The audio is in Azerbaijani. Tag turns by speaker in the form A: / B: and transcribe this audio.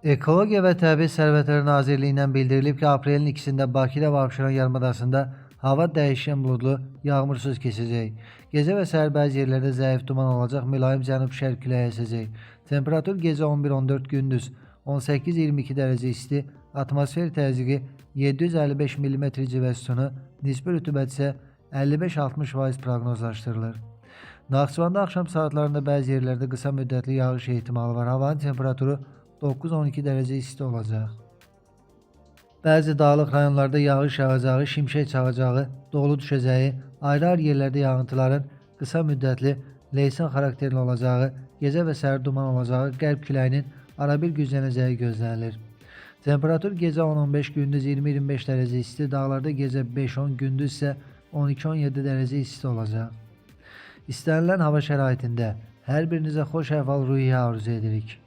A: Ekologiya və Təbii Sərvətlər Nazirliyindən bildirilib ki, aprelin 2-də Bakıda və Abşeron yarımadasında hava dəyişkən buludlu, yağmursuz keçəcək. Gecə və səhər bəzi yerlərdə zəif duman olacaq, mülayim cənub-şərq küləyi əsəcək. Temperatur gecə 11-14, gündüz 18-22 dərəcə isti, atmosfer təzyiqi 755 mm civə sütunu, nisbi rütubət isə 55-60% proqnozlaşdırılır. Naxçıvanda axşam saatlarında bəzi yerlərdə qısa müddətli yağış ehtimalı var. Havanın temperaturu 9-12 dərəcə isti olacaq. Bəzi dağlıq rayonlarda yağış yağacağı, şimşək çaxacağı, dolu düşəcəyi, ayrı-ayrı yerlərdə yağıntıların qısa müddətli leysan xarakterli olacağı, gecə və səhər duman olacağı, qərb küləyinin arabir güclənəcəyi gözlənilir. Temperatur gecə 10-15, gündüz 20-25 dərəcə isti, dağlarda gecə 5-10, gündüz isə 12-17 dərəcə isti olacaq. İstənilən hava şəraitində hər birinizə xoş əhval-ruhiyyə arzu edirik.